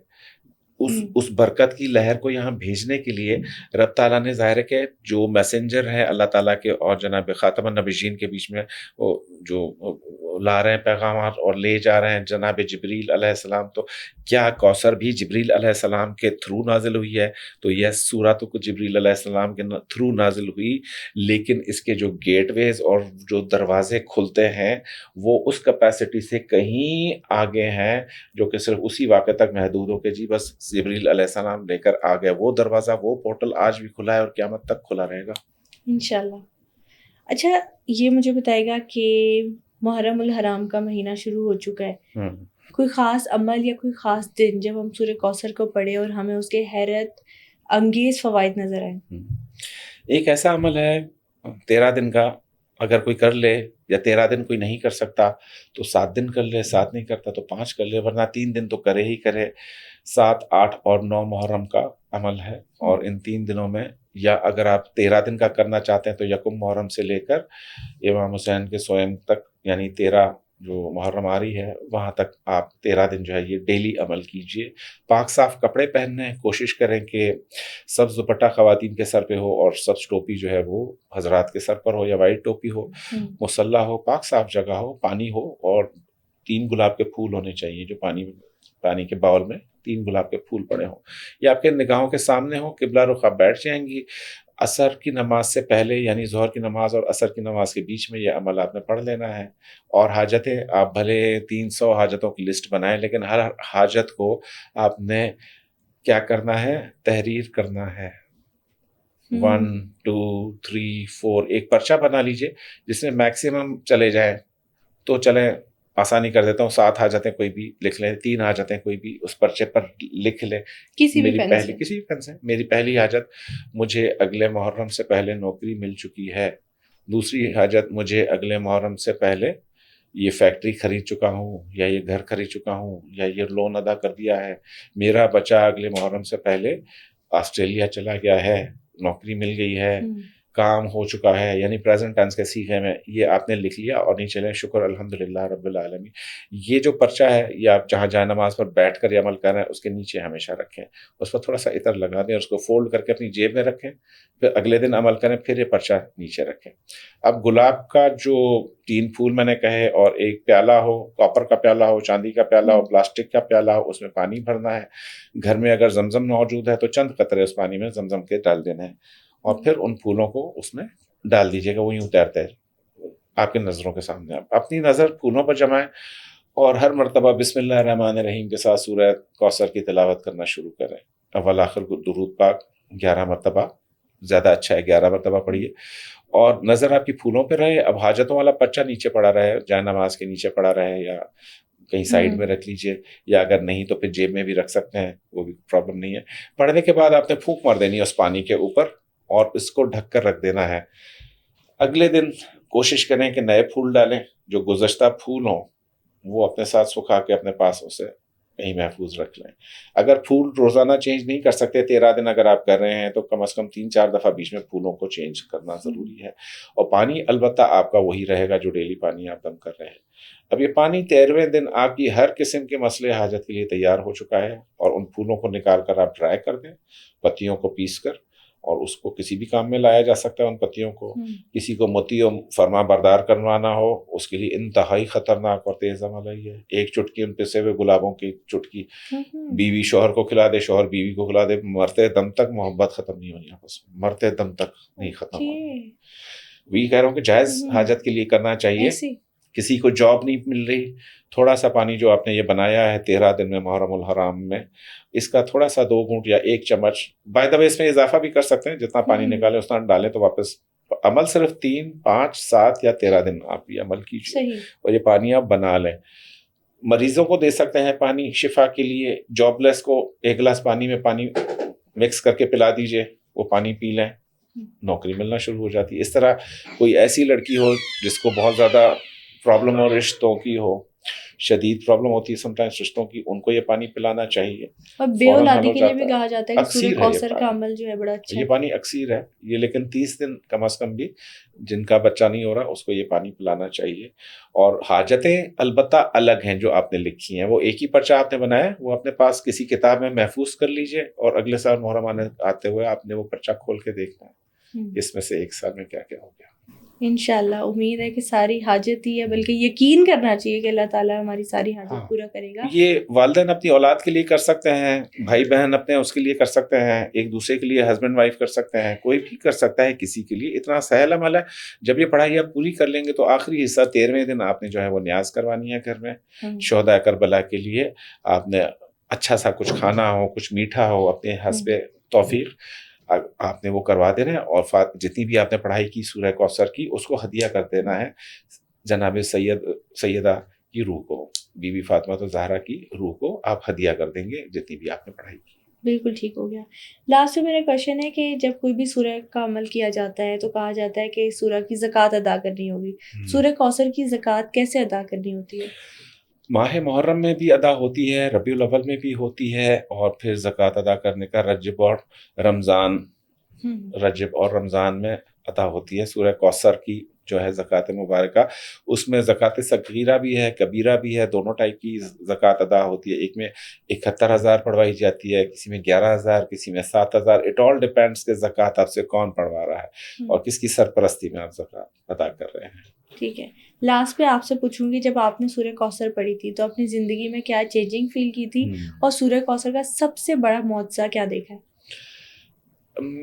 اس برکت کی لہر کو یہاں بھیجنے کے لیے رب تعالیٰ نے ظاہر ہے کہ جو میسنجر ہے اللہ تعالیٰ کے اور جناب خاتم النبیین کے بیچ میں وہ جو لا رہے ہیں پیغامات اور لے جا رہے ہیں جناب جبریل علیہ السلام. تو کیا کوثر بھی جبریل علیہ السلام کے تھرو نازل ہوئی ہے؟ تو یہ سورہ تو جبریل علیہ السلام کے تھرو نازل ہوئی، لیکن اس کے جو گیٹ ویز اور جو دروازے کھلتے ہیں وہ اس کیپیسٹی سے کہیں آگے ہیں، جو کہ صرف اسی واقعے تک محدود ہو کہ جی بس جبریل علیہ السلام لے کر آ گئے. وہ دروازہ، وہ پورٹل آج بھی کھلا ہے اور قیامت تک کھلا رہے گا
انشاءاللہ. اچھا یہ مجھے بتائے گا کہ محرم الحرام کا مہینہ شروع ہو چکا ہے، کوئی خاص عمل یا کوئی خاص دن جب ہم سورہ کوثر کو پڑھے اور ہمیں اس کے حیرت انگیز فوائد نظر آئے؟
ایک ایسا عمل ہے 13 دن کا، اگر کوئی کر لے، یا 13 دن کوئی نہیں کر سکتا تو 7 دن کر لے، 7 نہیں کرتا تو 5 کر لے، ورنہ 3 دن تو کرے ہی کرے. 7، 8 اور 9 محرم کا عمل ہے، اور ان 3 دنوں میں، یا اگر آپ 13 دن کا کرنا چاہتے ہیں تو یکم محرم سے لے کر امام حسین کے سوئم تک، یعنی 13 جو محرم آ رہی ہے وہاں تک آپ 13 دن جو ہے یہ ڈیلی عمل کیجئے. پاک صاف کپڑے پہننے، کوشش کریں کہ سبز دوپٹہ خواتین کے سر پہ ہو اور سبز ٹوپی جو ہے وہ حضرات کے سر پر ہو، یا وائٹ ٹوپی ہو، مصلی ہو، پاک صاف جگہ ہو، پانی ہو، اور 3 گلاب کے پھول ہونے چاہیے جو پانی کے باؤل میں 3 گلاب کے پھول پڑے ہوں، یا آپ کے نگاہوں کے سامنے ہو. قبلہ رخ آپ بیٹھ جائیں گی. عصر کی نماز سے پہلے، یعنی ظہر کی نماز اور عصر کی نماز کے بیچ میں یہ عمل آپ نے پڑھ لینا ہے. اور حاجتیں آپ بھلے 300 حاجتوں کی لسٹ بنائیں، لیکن ہر حاجت کو آپ نے کیا کرنا ہے؟ تحریر کرنا ہے. 1 2 3 4 ایک پرچہ بنا لیجئے جس میں میکسیمم چلے جائیں تو چلیں. آسانی کر دیتا ہوں، 7 حاجتیں کوئی بھی لکھ لیں، 3 حاجتیں کوئی بھی اس پرچے پر لکھ لیں. کسی بھی پین سے. میری پہلی حاجت، مجھے اگلے محرم سے پہلے نوکری مل چکی ہے. دوسری حاجت، مجھے اگلے محرم سے پہلے یہ فیکٹری خرید چکا ہوں، یا یہ گھر خرید چکا ہوں، یا یہ لون ادا کر دیا ہے. میرا بچہ اگلے محرم سے پہلے آسٹریلیا چلا گیا ہے، نوکری مل گئی ہے، کام ہو چکا ہے، یعنی پریزنٹ ٹینس کے سیغے میں یہ آپ نے لکھ لیا اور نہیں چلیں شکر الحمدللہ رب العالمین. یہ جو پرچہ ہے یہ آپ جہاں جائے نماز پر بیٹھ کر یہ عمل کر رہے ہیں اس کے نیچے ہمیشہ رکھیں، اس پر تھوڑا سا عطر لگا دیں اور اس کو فولڈ کر کے اپنی جیب میں رکھیں. پھر اگلے دن عمل کریں، پھر یہ پرچہ نیچے رکھیں. اب گلاب کا جو 3 پھول میں نے کہے، اور ایک پیالہ ہو، کاپر کا پیالہ ہو، چاندی کا پیالہ ہو، پلاسٹک کا پیالہ ہو، اس میں پانی بھرنا ہے. گھر میں اگر زمزم موجود ہے تو چند قطرے اس پانی میں زمزم کے ڈال دینے ہیں، اور پھر ان پھولوں کو اس میں ڈال دیجیے گا. وہ یوں تیرتے آپ کی نظروں کے سامنے. آپ اپنی نظر پھولوں پر جمائیں اور ہر مرتبہ بسم اللہ الرحمن الرحیم کے ساتھ سورہ کوثر کی تلاوت کرنا شروع کریں. اول آخر کو درود پاک 11 مرتبہ، زیادہ اچھا ہے 11 مرتبہ پڑھیے، اور نظر آپ کی پھولوں پہ رہے. اب حاجتوں والا پرچہ نیچے پڑا رہے، جائے نماز کے نیچے پڑا رہے، یا کہیں سائڈ میں رکھ لیجئے، یا اگر نہیں تو پھر جیب میں بھی رکھ سکتے ہیں، وہ بھی پرابلم نہیں ہے. پڑھنے کے بعد آپ نے پھونک مار دینی ہے اس پانی کے اوپر اور اس کو ڈھک کر رکھ دینا ہے. اگلے دن کوشش کریں کہ نئے پھول ڈالیں، جو گزشتہ پھول ہوں وہ اپنے ساتھ سکھا کے اپنے پاس اسے کہیں محفوظ رکھ لیں. اگر پھول روزانہ چینج نہیں کر سکتے، 13 دن اگر آپ کر رہے ہیں تو کم از کم 3-4 دفعہ بیچ میں پھولوں کو چینج کرنا ضروری ہے. اور پانی البتہ آپ کا وہی رہے گا جو ڈیلی پانی آپ دم کر رہے ہیں. اب یہ پانی 13ویں دن آپ کی ہر قسم کے مسئلے حاجت کے لیے تیار ہو چکا ہے، اور ان پھولوں کو نکال کر آپ ڈرائی کر دیں، پتیوں کو پیس کر، اور اس کو کسی بھی کام میں لایا جا سکتا ہے. ان پتیوں کو کسی کو موتی و فرما بردار کروانا ہو اس کے لیے انتہائی خطرناک اور تیز عمل ہے یہ. ایک چٹکی ان پسے ہوئے گلابوں کی چٹکی بیوی شوہر کو کھلا دے، شوہر بیوی کو کھلا دے، مرتے دم تک محبت ختم نہیں ہونی آپس میں، مرتے دم تک نہیں ختم ہونی. وہی کہہ رہا ہوں کہ جائز حاجت کے لیے کرنا چاہیے. کسی کو جاب نہیں مل رہی، تھوڑا سا پانی جو آپ نے یہ بنایا ہے 13 دن میں محرم الحرام میں، اس کا تھوڑا سا 2 گھونٹ یا 1 چمچ، بائی دا وے اس میں اضافہ بھی کر سکتے ہیں، جتنا پانی نکالے اتنا ڈالیں تو واپس عمل صرف 3, 5, 7 یا 13 دن آپ یہ عمل کیجیے اور یہ پانی آپ بنا لیں. مریضوں کو دے سکتے ہیں پانی شفا کے لیے. جاب لیس کو 1 گلاس پانی میں پانی مکس کر کے پلا دیجیے, وہ پانی پی لیں, نوکری ملنا شروع ہو جاتی ہے. اس طرح کوئی ایسی لڑکی ہو جس کو بہت زیادہ پرابلم ہو رشتوں کی ہو, شدید پرابلم ہوتی ہے سمٹائمز رشتوں کی, ان کو یہ پانی پلانا چاہیے.
اور بے اولادی کے لیے بھی کہا جاتا ہے کہ سورہ کوثر کا عمل جو ہے بڑا اچھا ہے.
یہ پانی اکثیر ہے یہ, لیکن 30 دن کم از کم بھی جن کا بچہ نہیں ہو رہا اس کو یہ پانی پلانا چاہیے. اور حاجتیں البتہ الگ ہیں جو آپ نے لکھی ہیں, وہ ایک ہی پرچہ آپ نے بنایا, وہ اپنے پاس کسی کتاب میں محفوظ کر لیجئے اور اگلے سال محرم آتے ہوئے آپ نے وہ پرچہ کھول کے دیکھنا ہے اس میں سے 1 سال میں کیا کیا ہو گیا.
انشاءاللہ امید ہے کہ ساری حاجت ہی ہے, بلکہ یقین کرنا چاہیے کہ اللہ تعالیٰ ہماری ساری حاجت پورا کرے گا.
یہ والدین اپنی اولاد کے لیے کر سکتے ہیں, بھائی بہن اپنے اس کے لیے کر سکتے ہیں, ایک دوسرے کے لیے ہسبینڈ وائف کر سکتے ہیں, کوئی بھی کر سکتا ہے کسی کے لیے. اتنا سہل عمل ہے. جب یہ پڑھائی آپ پوری کر لیں گے تو آخری حصہ 13ویں دن آپ نے جو ہے وہ نیاز کروانی ہے گھر میں. شہداء کربلا کے لیے آپ نے اچھا سا کچھ کھانا ہو, کچھ میٹھا ہو, اپنے حسب توفیق آپ نے وہ کروا دینا ہے. اور جتنی بھی آپ نے پڑھائی کی سورہ کوثر کی اس کو ہدیہ کر دینا ہے جناب سیدہ کی روح کو, بی بی فاطمہ زہرا کی روح کو آپ ہدیہ کر دیں گے جتنی بھی آپ نے پڑھائی کی.
بالکل ٹھیک ہو گیا. لاسٹ میں میرا کوشچن ہے کہ جب کوئی بھی سورہ کا عمل کیا جاتا ہے تو کہا جاتا ہے کہ سورہ کی زکوٰۃ ادا کرنی ہوگی. سورہ کوثر کی زکوٰۃ کیسے ادا کرنی ہوتی ہے؟
ماہ محرم میں بھی ادا ہوتی ہے, ربیع الاول میں بھی ہوتی ہے, اور پھر زکوٰۃ ادا کرنے کا رجب اور رمضان میں ادا ہوتی ہے. سورہ کوثر کی جو ہے زکوٰۃ مبارکہ, اس میں زکوٰۃ صغیرہ بھی ہے, کبیرہ بھی ہے, دونوں ٹائپ کی زکوٰۃ ادا ہوتی ہے. ایک میں 71,000 پڑھوائی جاتی ہے, کسی میں 11,000, کسی میں 7,000. اٹ آل ڈیپینڈس کہ زکوٰۃ آپ سے کون پڑھوا رہا ہے اور کس کی سرپرستی میں آپ زکوٰۃ ادا کر رہے ہیں.
ٹھیک ہے. لاسٹ پہ آپ سے پوچھوں گی, جب آپ نے سورہ کوثر پڑھی تھی تو اپنی زندگی میں کیا چینجنگ فیل کی تھی, اور سورہ کوثر کا سب سے بڑا معجزہ کیا دیکھا ہے؟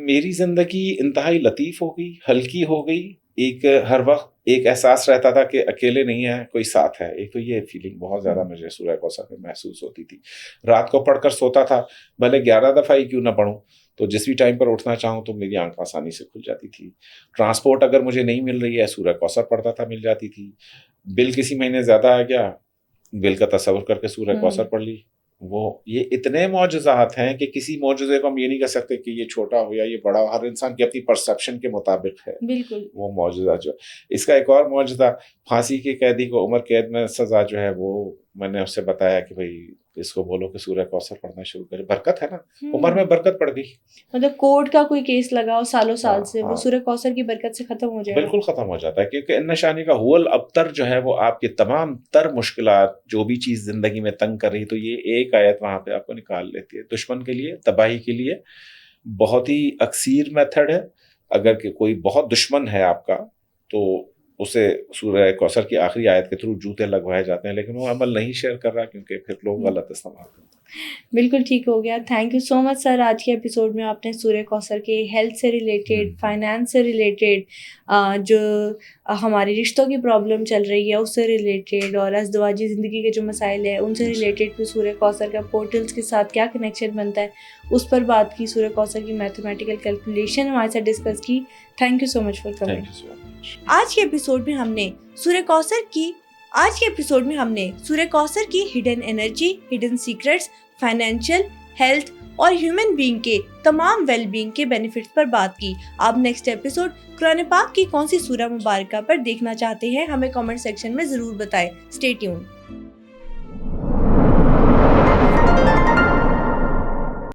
میری زندگی انتہائی لطیف ہو گئی, ہلکی ہو گئی. ہر وقت ایک احساس رہتا تھا کہ اکیلے نہیں ہے, کوئی ساتھ ہے. ایک تو یہ فیلنگ بہت زیادہ مجھے سورہ کوثر میں محسوس ہوتی تھی. رات کو پڑھ کر سوتا تھا, بھلے 11 دفعہ ہی کیوں نہ پڑھوں, تو جس بھی ٹائم پر اٹھنا چاہوں تو میری آنکھ آسانی سے کھل جاتی تھی. ٹرانسپورٹ اگر مجھے نہیں مل رہی ہے, سورہ کوثر پڑھتا تھا, مل جاتی تھی. بل کسی مہینے زیادہ آ گیا, بل کا تصور کر کے سورہ کوثر پڑھ لی. یہ اتنے معجزات ہیں کہ کسی معجزے کو ہم یہ نہیں کہہ سکتے کہ یہ چھوٹا ہو یا یہ بڑا ہو, ہر انسان کی اپنی پرسپشن کے مطابق ہے.
بالکل
وہ معجزہ جو اس کا ایک اور معجزہ, پھانسی کے قیدی کو عمر قید میں سزا جو ہے وہ میں نے اس سے بتایا کہ بھائی اس کو بولو کہ سورہ کوثر پڑھنا شروع کرے, برکت ہے نا, عمر میں برکت پڑ گئی.
مطلب کورٹ کا کوئی کیس لگا ہو سالوں سال سے, وہ سورہ کوثر کی برکت سے ختم ہو جائے.
بالکل ختم ہو جاتا ہے, کیونکہ ان نشانی کا حول ابتر جو ہے وہ آپ کی تمام تر مشکلات, جو بھی چیز زندگی میں تنگ کر رہی, تو یہ ایک آیت وہاں پہ آپ کو نکال لیتی ہے. دشمن کے لیے, تباہی کے لیے بہت ہی اکثیر میتھڈ ہے. اگر کہ کوئی بہت دشمن ہے آپ کا تو اسے سورہ کوثر کی آخری آیت کے تھرو جوتے لگوائے جاتے ہیں, لیکن وہ عمل نہیں شیئر کر رہا کیونکہ پھر لوگ غلط استعمال کرتے ہیں.
بالکل ٹھیک ہو گیا. تھینک یو سو مچ سر. آج کے ایپیسوڈ میں آپ نے سورہ کوثر کے ہیلتھ سے ریلیٹڈ, فائنانس سے ریلیٹڈ, جو ہماری رشتوں کی پرابلم چل رہی ہے اس سے ریلیٹڈ, اور ازدواجی زندگی کے جو مسائل ہیں ان سے ریلیٹڈ, پھر سورہ کوثر کا پورٹلس کے ساتھ کیا کنیکشن بنتا ہے اس پر بات کی. سورہ کوثر کی میتھمیٹیکل کیلکولیشن ہمارے ساتھ ڈسکس کی. Thank you so much for coming. آج کے ایپیسوڈ میں ہم نے سورہ کوثر کی hidden energy, hidden secrets, financial, health اور ہیومن بینگ کے تمام ویل بینگ کے بینیفٹس پر بات کی. آپ نیکسٹ ایپیسوڈ قرآن پاک کی کون سی سورہ مبارکہ پر دیکھنا چاہتے ہیں ہمیں کامنٹ سیکشن میں ضرور بتائیں. Stay tune.